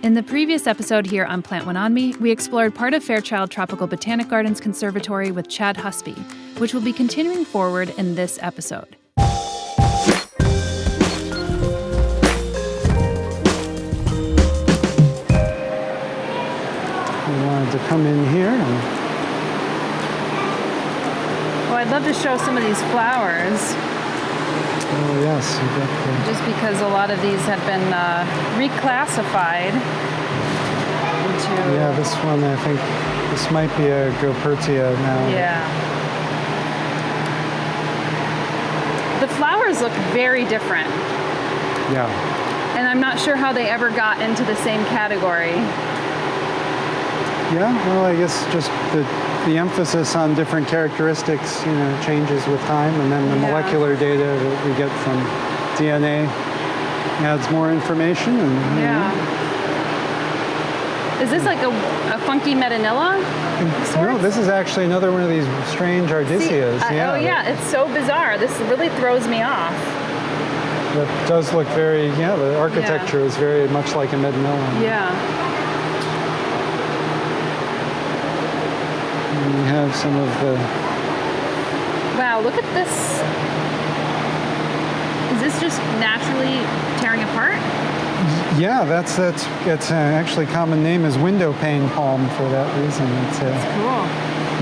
In the previous episode here on Plant One On Me, we explored part of Fairchild Tropical Botanic Garden's Conservatory with Chad Husby, which will be continuing forward in this episode. To come in here. Well, I'd love to show some of these flowers. Oh yes, you got the... Just because a lot of these have been reclassified into... Yeah, this one, I think, this might be a Gopertia now. Yeah. The flowers look very different. Yeah. And I'm not sure how they ever got into the same category. Yeah, well, I guess just the emphasis on different characteristics, changes with time, and then the molecular data that we get from DNA adds more information. And, Is this like a funky metanilla? No, this is actually another one of these strange ardisias. It's so bizarre. This really throws me off. That does look very, the architecture is very much like a metanilla. Yeah. We have some of the... Wow, look at this. Is this just naturally tearing apart? Yeah, it's actually common name is window pane palm for that reason. That's cool.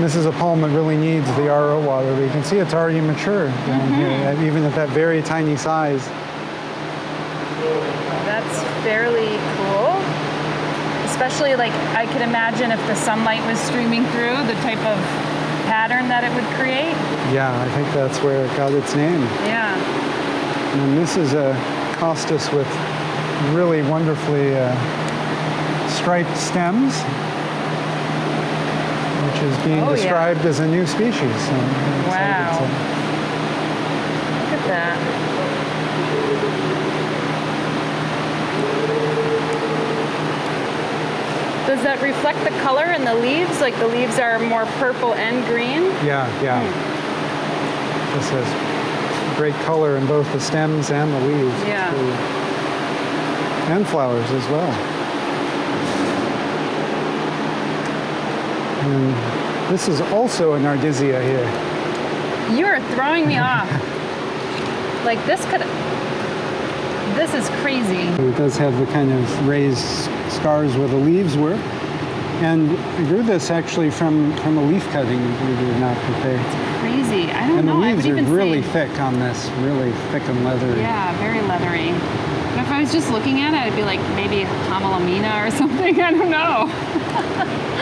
This is a palm that really needs the RO water, but you can see it's already mature down here, even at that very tiny size. That's fairly cool. Especially, I could imagine if the sunlight was streaming through, the type of pattern that it would create. Yeah, I think that's where it got its name. Yeah. And this is a costus with really wonderfully striped stems, which is being described as a new species. So wow. Look at that. Does that reflect the color in the leaves? Like the leaves are more purple and green? Yeah. This has great color in both the stems and the leaves. Yeah. And flowers as well. And this is also an ardisia here. You are throwing me off. This is crazy. It does have the kind of raised scars where the leaves were. And I grew this actually from a leaf cutting, believe it or not. It's crazy. I don't know. And the leaves are really thick on this, really thick and leathery. Yeah, very leathery. But if I was just looking at it, I'd be like maybe Homelamina or something. I don't know.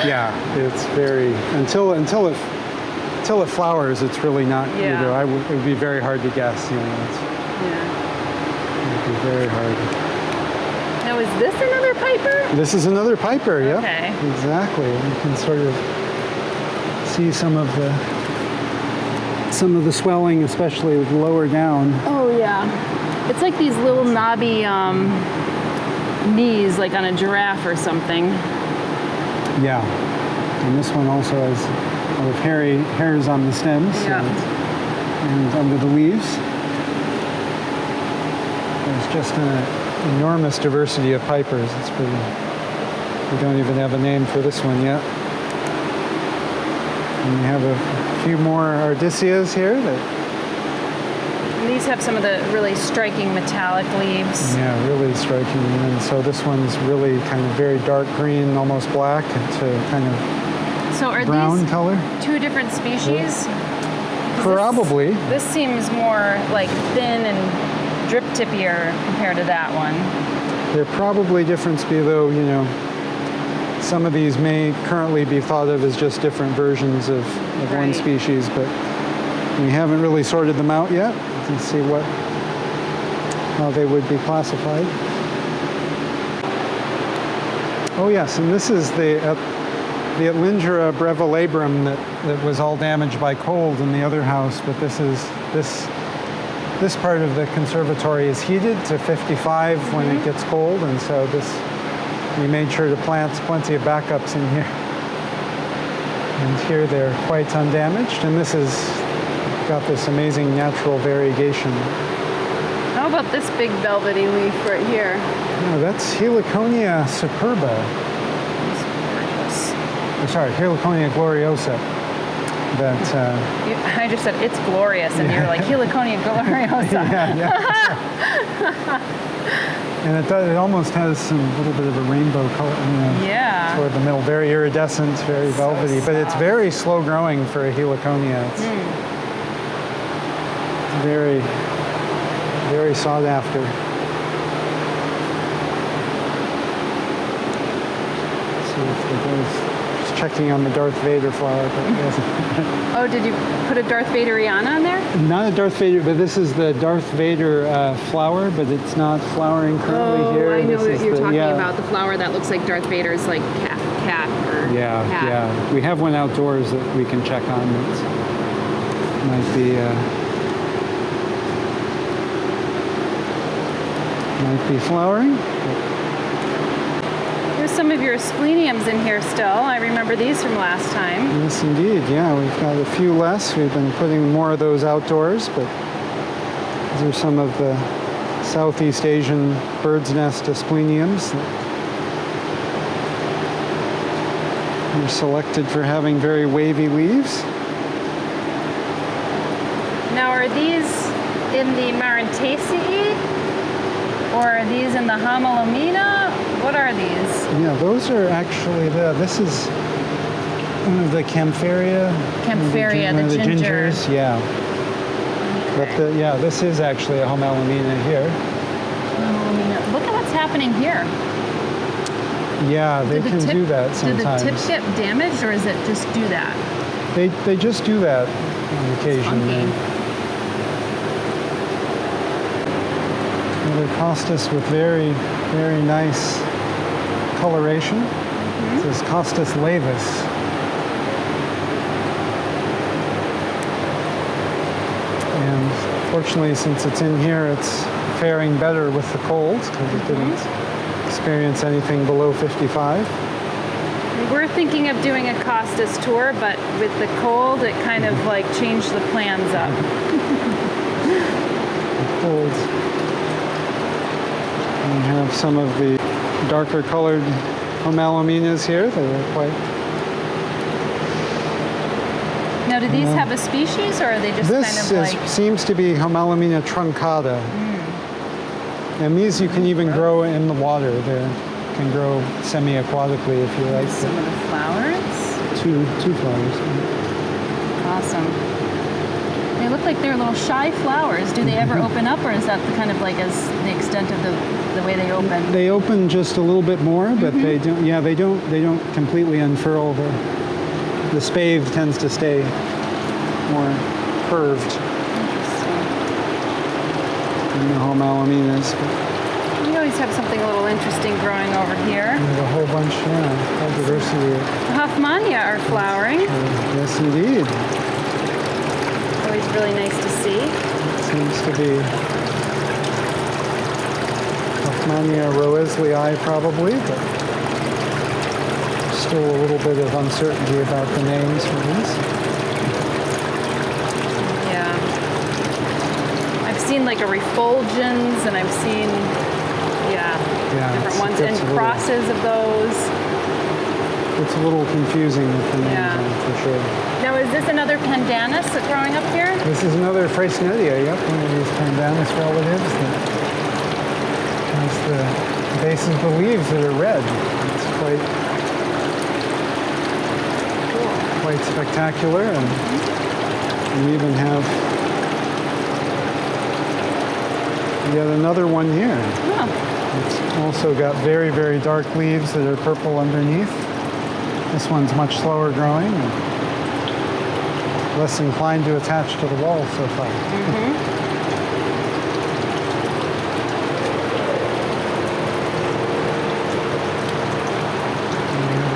Yeah, it's very until it flowers. It's really not. Yeah. It would be very hard to guess. It would be very hard. Now, is this another piper? This is another piper. Yeah. Okay. Exactly. You can sort of see some of the swelling, especially lower down. Oh yeah. It's like these little knobby knees, like on a giraffe or something. Yeah. And this one also has hairs on the stems and under the leaves. There's just an enormous diversity of pipers. It's pretty. We don't even have a name for this one yet. And we have a few more ardisias here that. And these have some of the really striking metallic leaves. Yeah, really striking. And so this one's really kind of very dark green, almost black, to kind of brown color. Two different species? Probably. This seems more like thin and drip tippier compared to that one. They're probably different species, though, some of these may currently be thought of as just different versions of one species, but we haven't really sorted them out yet to see how they would be classified. Oh yes, and this is the Atlingera brevilabrum that was all damaged by cold in the other house, but this part of the conservatory is heated to 55 when it gets cold, and so we made sure to plant plenty of backups in here. And here they're quite undamaged, and this has got this amazing natural variegation. How about this big velvety leaf right here? No, that's Heliconia superba. Sorry, Heliconia gloriosa. That I just said it's glorious, and you're like Heliconia gloriosa. yeah. And it almost has some little bit of a rainbow color, Yeah. toward the middle. Very iridescent, very velvety, but it's very slow growing for a Heliconia. It's very, very sought after. Let's see if it goes. Just checking on the Darth Vader flower, but it doesn't. Oh, did you put a Darth Vaderiana on there? Not a Darth Vader, but this is the Darth Vader flower, but it's not flowering currently here. I know This what is you're talking about, the flower that looks like Darth Vader's like cat or hat. Yeah. We have one outdoors that we can check on. That might be flowering. There's some of your aspleniums in here still. I remember these from last time. Yes, indeed. Yeah, we've got a few less. We've been putting more of those outdoors, but these are some of the Southeast Asian bird's nest aspleniums. They're selected for having very wavy leaves. Now, are these in the Marantacea? Or are these in the Homalomina? What are these? Yeah, those are actually this is one of the Campharia. Campharia, the ginger. Gingers, yeah. Okay. But this is actually a Homalomina here. Homalomina. Look at what's happening here. Yeah, they can do that sometimes. Did the tip get damaged, or is it just do that? They just do that on occasion. Another costus with very, very nice coloration. This is Costus laevis. And fortunately, since it's in here, it's faring better with the cold because it didn't experience anything below 55. We're thinking of doing a Costus tour, but with the cold, it kind of like changed the plans up. Cold. We have some of the darker colored Homalominas here. They are quite... Now, do these have a species, or are they just kind of like... This seems to be Homalomina truncata. And these you can even grow in the water. They can grow semi-aquatically if you like. Some of the flowers? Two flowers. Awesome. They look like they're little shy flowers. Do they ever open up, or is that the kind of like as the extent of the way they open? They open just a little bit more, but they don't. Yeah, they don't completely unfurl. The spathe tends to stay more curved. Interesting. In the Homalominas. We always have something a little interesting growing over here. There's a whole bunch. Whole diversity. Hoffmannia are flowering. Yes, indeed. Always really nice to see. It seems to be Hoffmannia roeslii probably, but still a little bit of uncertainty about the names for these. Yeah. I've seen like a refulgens, and I've seen, different ones and crosses of those. It's a little confusing with the names for sure. Now, is this another pandanus growing up here? This is another Freycinetia, one of these pandanus relatives that has the bases of the leaves that are red. It's quite spectacular, and we even have yet another one here. Oh. It's also got very, very dark leaves that are purple underneath. This one's much slower growing and less inclined to attach to the wall so far.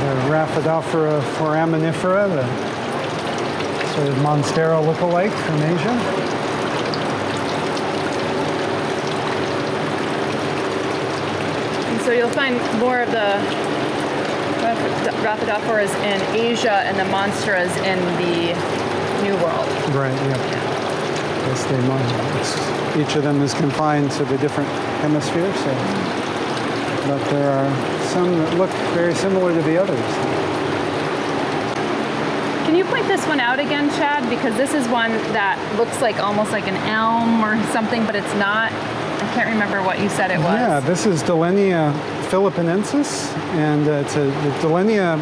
The Rhaphidophora foraminifera, the sort of Monstera look-alike from Asia. And so you'll find more of the Rhapidophoras in Asia and the Monsteras in the New World. Right, yeah. Yes, each of them is confined to the different hemispheres, so but there are some that look very similar to the others. Can you point this one out again, Chad? Because this is one that looks like almost like an elm or something, but it's not. I can't remember what you said it was. Yeah, this is Dillenia philippinensis, and the Dillenia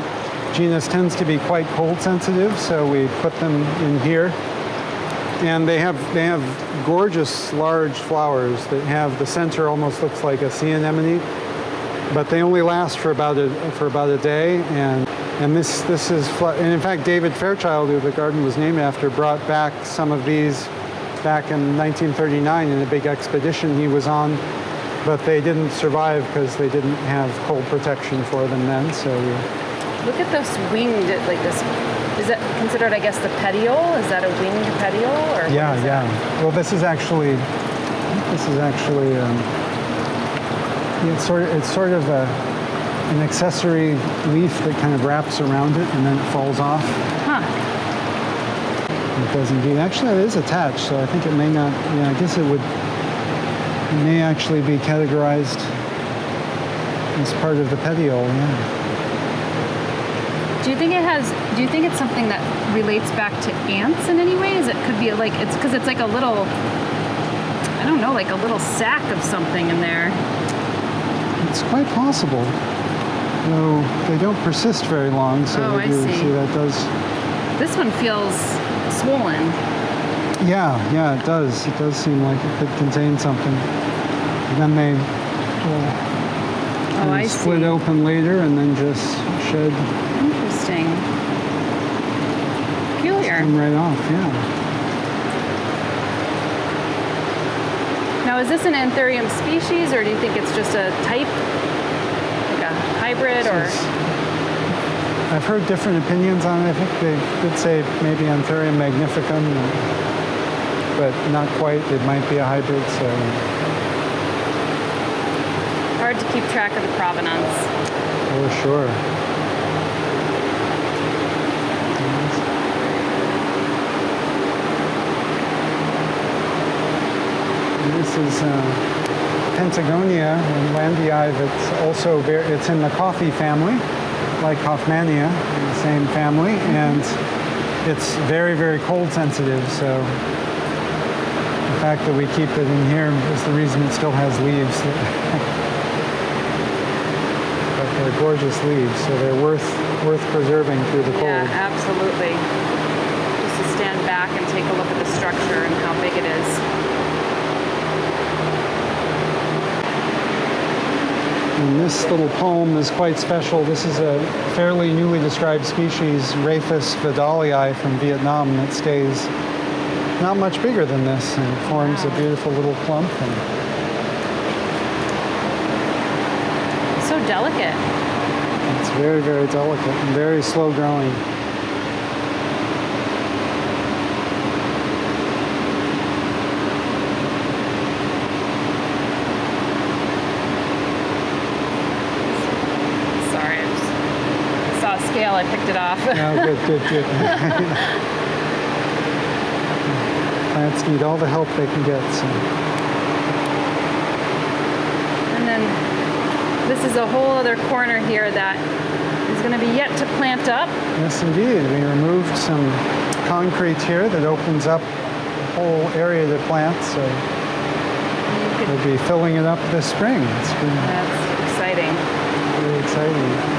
genus tends to be quite cold sensitive, so we put them in here. And they have gorgeous large flowers that have the center almost looks like a sea anemone, but they only last for about a day. And this is, and in fact, David Fairchild, who the garden was named after, brought back some of these back in 1939 in a big expedition he was on, but they didn't survive because they didn't have cold protection for them then. So look at this winged, like this. Is that considered, I guess, the petiole? Is that a winged petiole, or yeah, yeah. Well, this is actually it's sort of an accessory leaf that kind of wraps around it and then it falls off. Huh. It does indeed. Actually, it is attached, so I think it may not. Yeah, I guess it may actually be categorized as part of the petiole. Yeah. Do you think it's something that relates back to ants in any way? It could be like, it's because it's like a little, I don't know, like a little sack of something in there. It's quite possible. Though they don't persist very long, so I see that does. This one feels swollen. Yeah, it does. It does seem like it could contain something. And then they will split open later and then just shed. Interesting. Peculiar. Come right off, yeah. Now, is this an Anthurium species, or do you think it's just a type, like a hybrid, or? I've heard different opinions on it. I think they did say maybe Anthurium magnificum, but not quite. It might be a hybrid, so. Hard to keep track of the provenance. Oh, sure. This is Pentagonia and Landii. That's also it's in the coffee family, like Hoffmannia, in the same family, and it's very, very cold sensitive. So the fact that we keep it in here is the reason it still has leaves. But they're gorgeous leaves, so they're worth preserving through the cold. Yeah, absolutely. Just to stand back and take a look at the structure and how big it is. And this little poem is quite special. This is a fairly newly described species, Rayphis vidalii from Vietnam, that stays not much bigger than this and forms a beautiful little clump. So delicate. It's very, very delicate and very slow growing. I picked it off. Oh, good. Plants need all the help they can get. So. And then this is a whole other corner here that is going to be yet to plant up. Yes, indeed. We removed some concrete here that opens up the whole area to plant. So we'll be filling it up this spring. That's exciting. Very exciting.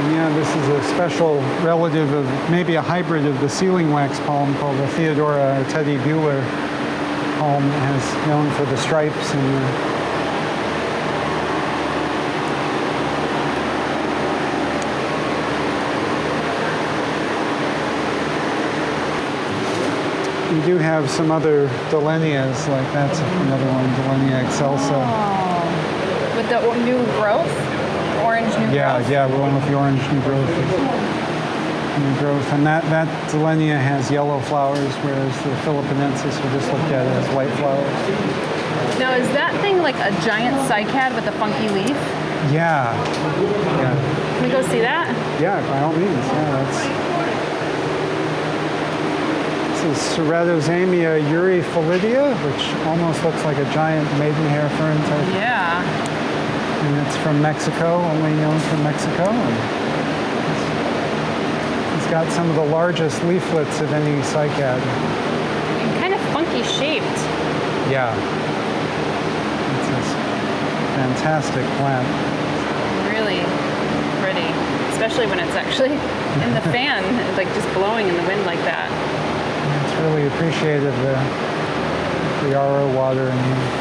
Yeah, this is a special relative of, maybe a hybrid of the sealing wax palm called the Theodora or Teddy Buehler palm, that is known for the stripes and we do have some other Dillenias, like that's another one, Dillenia excelsa. Oh. With the new growth? Orange new growth? Yeah, we're one with the orange new growth. And that Dillenia has yellow flowers, whereas the philippinensis we just looked at has white flowers. Now, is that thing like a giant cycad with a funky leaf? Yeah. Can we go see that? Yeah, by all means. Yeah, is Ceratozamia urifolidia, which almost looks like a giant maidenhair fern type. Yeah. And it's from Mexico, only known from Mexico. And it's got some of the largest leaflets of any cycad. And kind of funky shaped. Yeah. It's this fantastic plant. Really pretty. Especially when it's actually in the fan, like just blowing in the wind like that. It's really appreciated the RO water in here.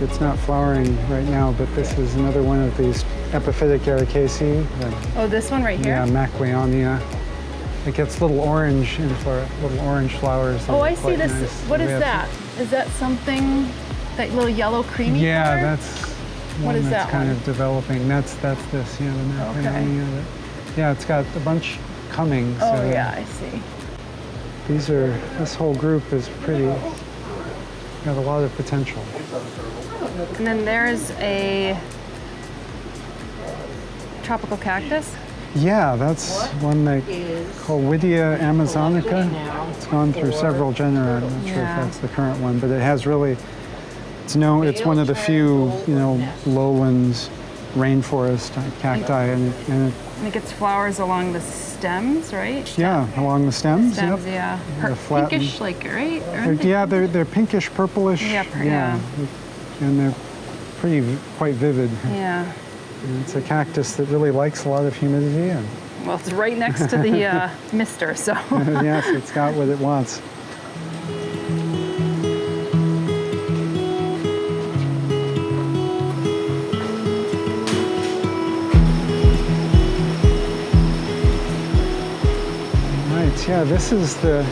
It's not flowering right now, but this is another one of these epiphytic ericaceae. Oh, this one right here? Yeah, Macleonia. It gets little orange little orange flowers. Oh, I see this. Nice. What is that? Is that something, that little yellow creamy Yeah, color? that's What is that's that kind one? of developing. That's this, yeah, the Macleonia. Okay. Yeah, it's got a bunch coming. Oh, so yeah, I see. this whole group is pretty, got a lot of potential. And then there's a tropical cactus. Yeah, that's one they call Whittia amazonica. It's gone through several genera. I'm not sure if Yeah. that's the current one, but it has really, it's one of the few, lowlands rainforest cacti, and And it gets flowers along the stems, right? yeah, along the stems. Stems, Yep. yeah. They're flattened. Pinkish, like, right? Aren't they? Yeah, they're pinkish purplish. Yeah, yeah. And they're quite vivid. Yeah. And it's a cactus that really likes a lot of humidity, and Well, it's right next to the mister, so. yes, it's got what it wants. Right, yeah, this is the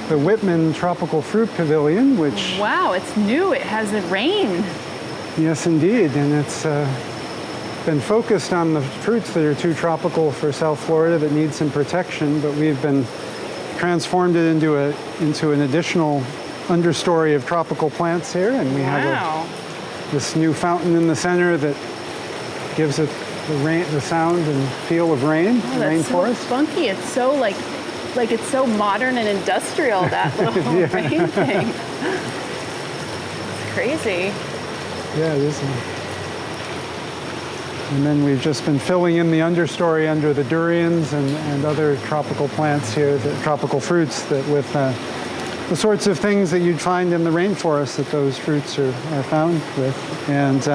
Whitman Tropical Fruit Pavilion, which... Wow, it's new. It has a rain. Yes, indeed, and it's been focused on the fruits that are too tropical for South Florida that need some protection, but we've been transformed it into an additional understory of tropical plants here, and we have this new fountain in the center that gives it the sound and feel of rain, rainforest. So funky. It's so like it's so modern and industrial, that little rain thing. It's crazy. Yeah, it is. And then we've just been filling in the understory under the durians and other tropical plants here, the tropical fruits that with the sorts of things that you'd find in the rainforest that those fruits are found with. And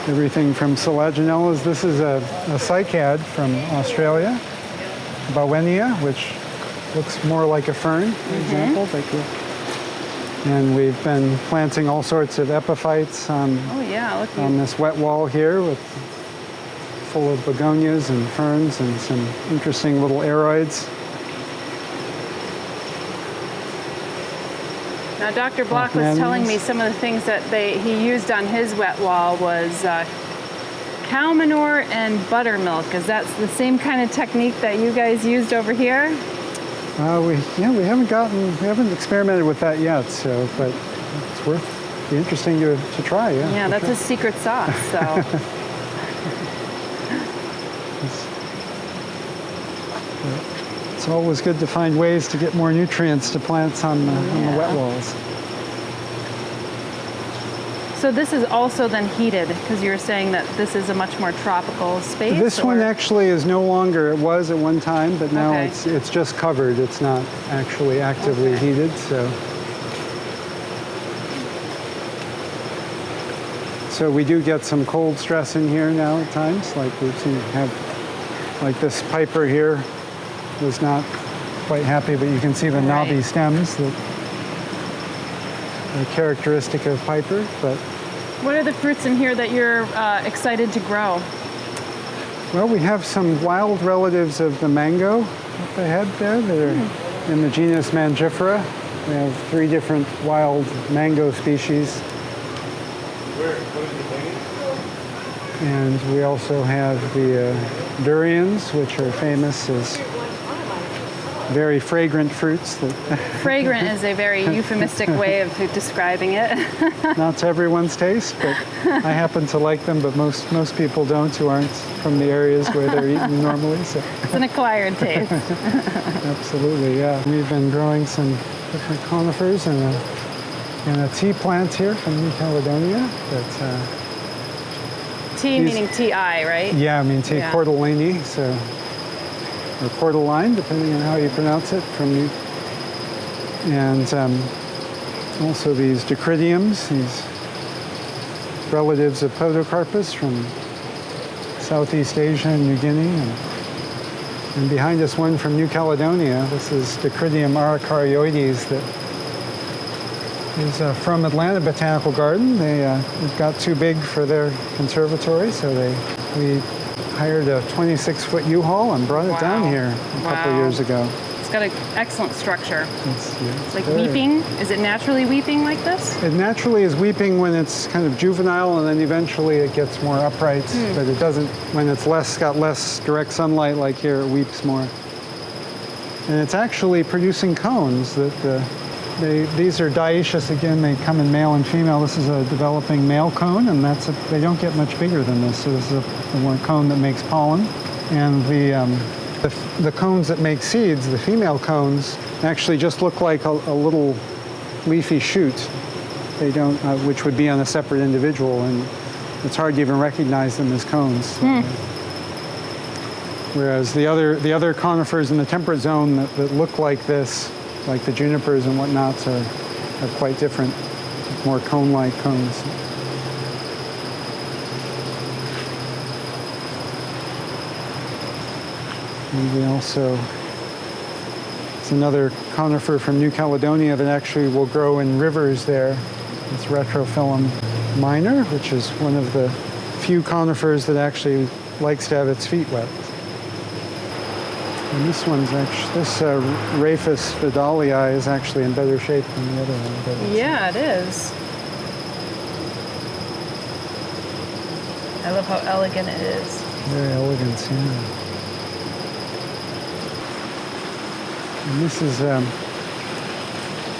everything from selaginellas. This is a cycad from Australia, Bowenia, which looks more like a fern, for example. And we've been planting all sorts of epiphytes on this wet wall here, full of begonias and ferns and some interesting little aroids. Now, Dr. Block was telling me some of the things that he used on his wet wall was cow manure and buttermilk. Is that the same kind of technique that you guys used over here? We haven't experimented with that yet, but it's be interesting to try. Yeah, that's a secret sauce. So. It's always good to find ways to get more nutrients to plants on the wet walls. So this is also then heated, because you were saying that this is a much more tropical space? This one actually is no longer, it was at one time, but now it's just covered. It's not actually actively heated. So So we do get some cold stress in here now at times, like we've seen like this piper here was not quite happy, but you can see the knobby stems that are characteristic of piper. But what are the fruits in here that you're excited to grow? well, we have some wild relatives of the mango up ahead there that are in the genus Mangifera. We have 3 different wild mango species. And we also have the durians, which are famous as very fragrant fruits. Fragrant is a very euphemistic way of describing it. Not to everyone's taste, but I happen to like them, but most people don't who aren't from the areas where they're eaten normally. So. It's an acquired taste. Absolutely, yeah. We've been growing some different conifers and a tea plant here from New Caledonia. Tea meaning T-I, right? Yeah, I mean tea courtelini, so, or courteline, depending on how you pronounce it, from New. And also these dacrydiums, these relatives of Podocarpus from Southeast Asia and New Guinea. And behind us, one from New Caledonia. This is Dacrydium aracarioides that is from Atlanta Botanical Garden. They got too big for their conservatory, so we hired a 26-foot U-Haul and brought it down here a couple years ago. It's got an excellent structure. It's like weeping. Is it naturally weeping like this? It naturally is weeping when it's kind of juvenile, and then eventually it gets more upright. But it doesn't, when it's got less direct sunlight like here, it weeps more. And it's actually producing cones that these are dioecious again. They come in male and female. This is a developing male cone, and they don't get much bigger than this. So this is the one cone that makes pollen, and the cones that make seeds, the female cones, actually just look like a little leafy shoot. They don't, which would be on a separate individual, and it's hard to even recognize them as cones. Whereas the other conifers in the temperate zone that look like this, like the junipers and whatnots, are quite different, more cone-like cones. And we also, it's another conifer from New Caledonia that actually will grow in rivers there. It's Retrophyllum minor, which is one of the few conifers that actually likes to have its feet wet. And this one's actually, this Rhapis vidalii is actually in better shape than the other one. But yeah, it is. I love how elegant it is. Very elegant, yeah. And this is an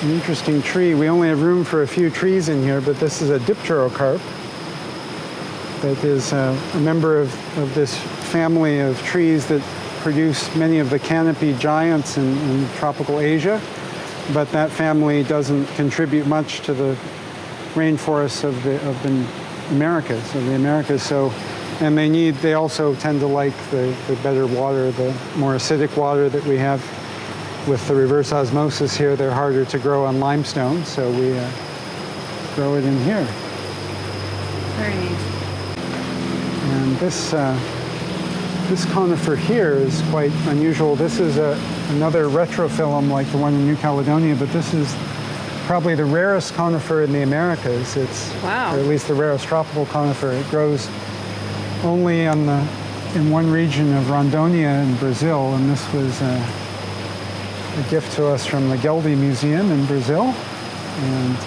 interesting tree. We only have room for a few trees in here, but this is a dipterocarp that is a member of this family of trees that produce many of the canopy giants in tropical Asia, but that family doesn't contribute much to the rainforests of the Americas, and they also tend to like the better water, the more acidic water that we have. With the reverse osmosis here, they're harder to grow on limestone, so we grow it in here. Very neat. And this conifer here is quite unusual. This is another retrophyllum like the one in New Caledonia, but this is probably the rarest conifer in the Americas. Or at least the rarest tropical conifer. It grows only in one region of Rondônia in Brazil, and this was a gift to us from the Geldy Museum in Brazil. And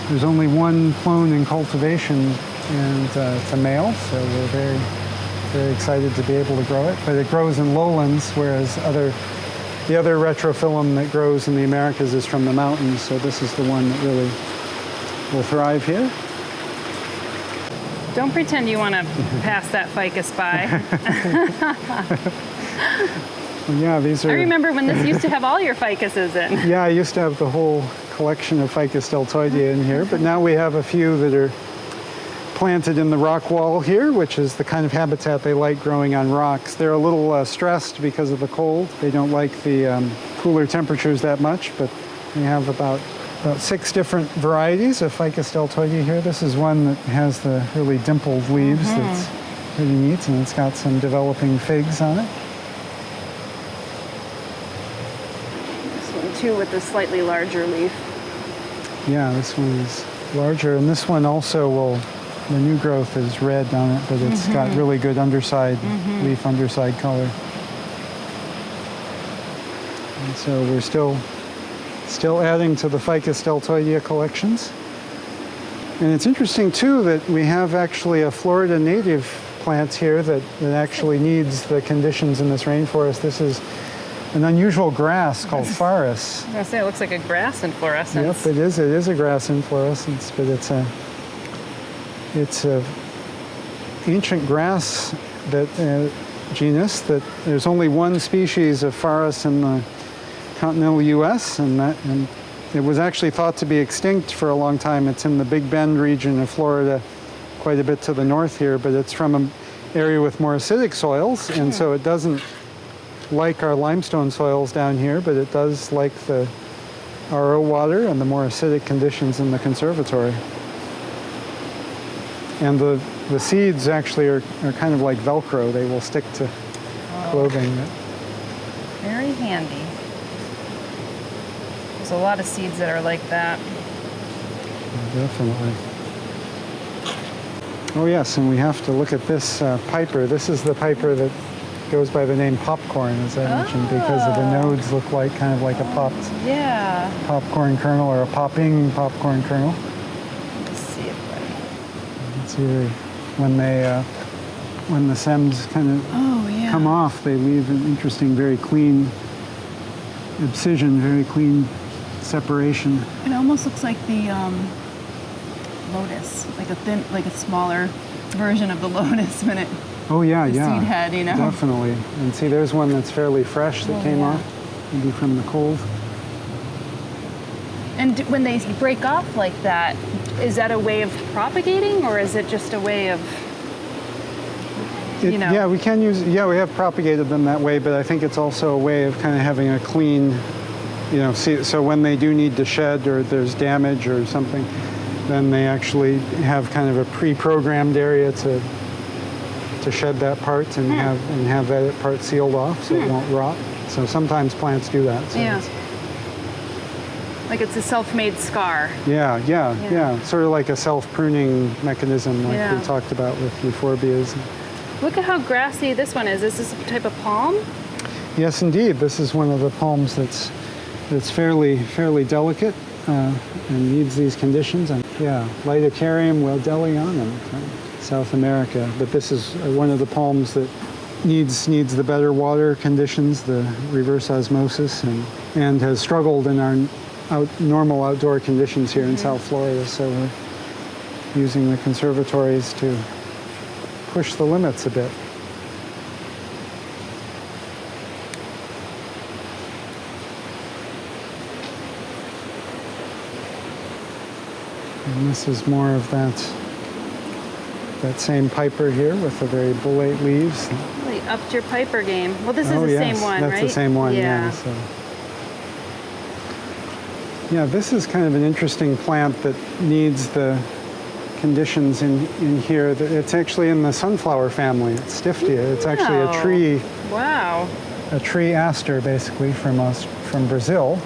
there's only one clone in cultivation, and it's a male, so we're very, very excited to be able to grow it. But it grows in lowlands, whereas the other retrophyllum that grows in the Americas is from the mountains, so this is the one that really will thrive here. Don't pretend you want to pass that ficus by. Yeah, these are... I remember when this used to have all your ficuses in. Yeah, I used to have the whole collection of Ficus deltoidea in here, but now we have a few that are planted in the rock wall here, which is the kind of habitat they like growing on rocks. They're a little stressed because of the cold. They don't like the cooler temperatures that much, but we have about about 6 different varieties of Ficus deltoidea here. This is one that has the really dimpled leaves that's pretty neat, and it's got some developing figs on it. This one too with the slightly larger leaf. Yeah, this one is larger, and this one also will, the new growth is red on it, but it's got really good underside, leaf underside color. And so we're still adding to the Ficus deltoidea collections. And it's interesting too that we have actually a Florida native plant here that actually needs the conditions in this rainforest. This is an unusual grass called Pharis. I was gonna say it looks like a grass inflorescence. Yep, it is. It is a grass inflorescence, but it's a ancient grass that genus that there's only one species of Pharis in the continental U.S. and it was actually thought to be extinct for a long time. It's in the Big Bend region of Florida, quite a bit to the north here, but it's from an area with more acidic soils, and so it doesn't like our limestone soils down here, but it does like the RO water and the more acidic conditions in the conservatory. And the seeds actually are kind of like Velcro. They will stick to clothing. Very handy. There's a lot of seeds that are like that. Definitely. Oh yes, and we have to look at this piper. This is the piper that goes by the name popcorn, as I mentioned, because of the nodes look like kind of like a popped popcorn kernel or a popping popcorn kernel. Let's see if I... It's either when the stems kind of come off, they leave an interesting, very clean abscission, very clean separation. It almost looks like the lotus, like a smaller version of the lotus when it. Oh yeah, the yeah. seed head, you know. Definitely. And see, there's one that's fairly fresh that came off, maybe from the cold. And when they break off like that, is that a way of propagating, or is it just a way of, you know? Yeah, we can use. Yeah, we have propagated them that way, but I think it's also a way of kind of having a clean, you know. See, so when they do need to shed or there's damage or something, then they actually have kind of a pre-programmed area to shed that part and have that part sealed off so it won't rot. So sometimes plants do that. So yeah. Like it's a self-made scar. Yeah. Sort of like a self-pruning mechanism like we talked about with euphorbias. Look at how grassy this one is. Is this a type of palm? Yes, indeed. This is one of the palms that's fairly delicate and needs these conditions. And yeah, Lytocarium weldellionum, South America. But this is one of the palms that needs the better water conditions, the reverse osmosis, and has struggled in our normal outdoor conditions here in South Florida. So we're using the conservatories to push the limits a bit. And this is more of that same piper here with the very bullate leaves. Really upped your piper game. Well, this is the same one, right? That's the same one, yeah. So. Yeah, this is kind of an interesting plant that needs the conditions in here. It's actually in the sunflower family. It's Stiftia. It's actually a tree. Wow. A tree aster, basically, from Brazil.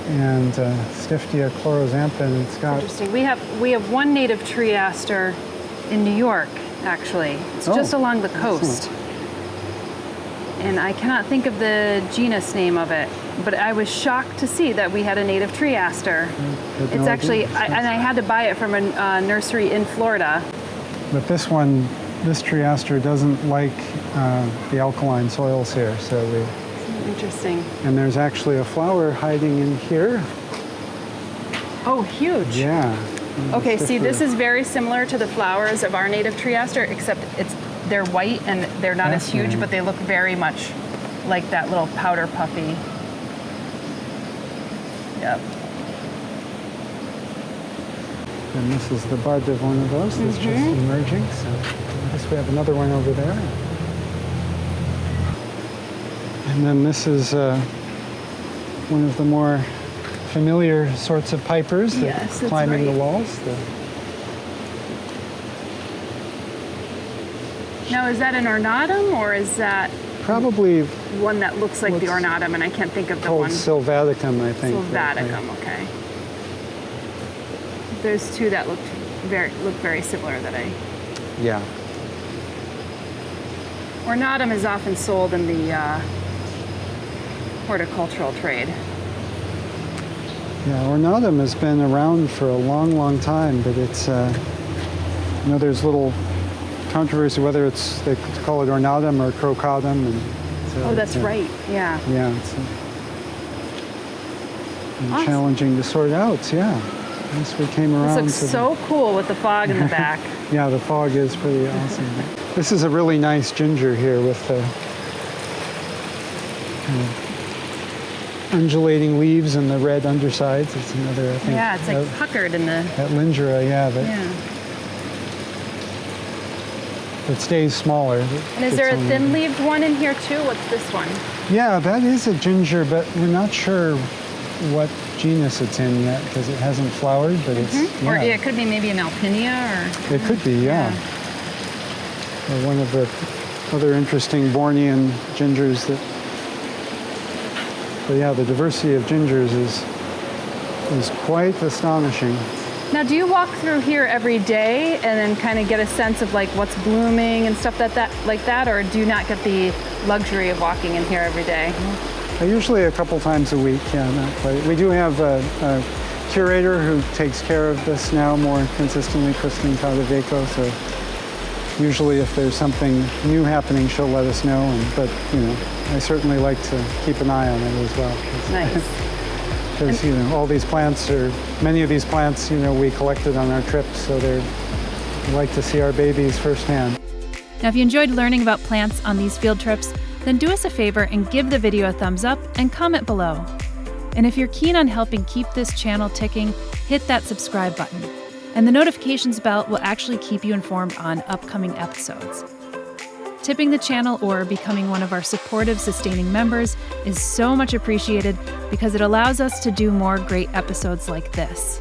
And Stiftia chloroxanthin. It's got. Interesting. We have one native tree aster in New York, actually. It's just along the coast. Excellent. And I cannot think of the genus name of it, but I was shocked to see that we had a native tree aster. It's actually, and I had to buy it from a nursery in Florida. But this tree aster doesn't like the alkaline soils here, so we. Interesting. And there's actually a flower hiding in here. Oh, huge. Yeah. Okay, see, this is very similar to the flowers of our native tree aster, except they're white and they're not as huge, but they look very much like that little powder puffy. Yep. And this is the bud of one of those that's just emerging. So I guess we have another one over there. And then this is one of the more familiar sorts of pipers that Yes, that's climbing right. the walls. Now, is that an ornatum, or is that Probably one that looks like the What's ornatum, and I can't think of the called one. Sylvaticum, I think. Sylvaticum, okay. There's two that look very similar that I... Yeah. Ornatum is often sold in the horticultural trade. Yeah, ornatum has been around for a long, long time, but it's, there's little controversy whether they call it ornatum or crocatum. And so Oh, that's right, yeah. Yeah, it's Awesome. challenging to sort out, yeah. Once we came around This to looks so cool with the fog in the back. Yeah, the fog is pretty awesome. This is a really nice ginger here with the kind of undulating leaves and the red undersides. It's another, I think. Yeah, it's like puckered in the... That lingera, yeah. It stays smaller. And is there a thin-leaved one in here too? What's this one? Yeah, that is a ginger, but we're not sure what genus it's in yet because it hasn't flowered, but it's... Yeah. Or it could be maybe an alpinia, or... It could be, yeah. Or one of the other interesting Bornean gingers that... But yeah, the diversity of gingers is quite astonishing. Now, do you walk through here every day and then kind of get a sense of like what's blooming and stuff like that, or do you not get the luxury of walking in here every day? Usually a couple times a week, yeah, not quite. We do have a curator who takes care of this now more consistently, Kristen Tadeveco, so usually if there's something new happening, she'll let us know, but I certainly like to keep an eye on it as well. Nice. Because all these plants, or many of these plants, we collected on our trips, so we like to see our babies firsthand. Now, if you enjoyed learning about plants on these field trips, then do us a favor and give the video a thumbs up and comment below. And if you're keen on helping keep this channel ticking, hit that subscribe button. And the notifications bell will actually keep you informed on upcoming episodes. Tipping the channel or becoming one of our supportive, sustaining members is so much appreciated because it allows us to do more great episodes like this.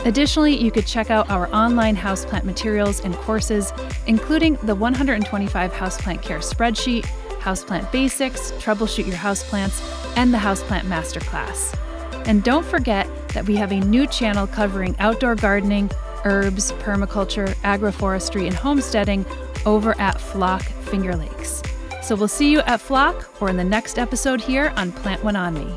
Additionally, you could check out our online houseplant materials and courses, including the 125 Houseplant Care Spreadsheet, Houseplant Basics, Troubleshoot Your Houseplants, and the Houseplant Masterclass. And don't forget that we have a new channel covering outdoor gardening, herbs, permaculture, agroforestry, and homesteading over at Flock Finger Lakes. So we'll see you at Flock or in the next episode here on Plant One On Me.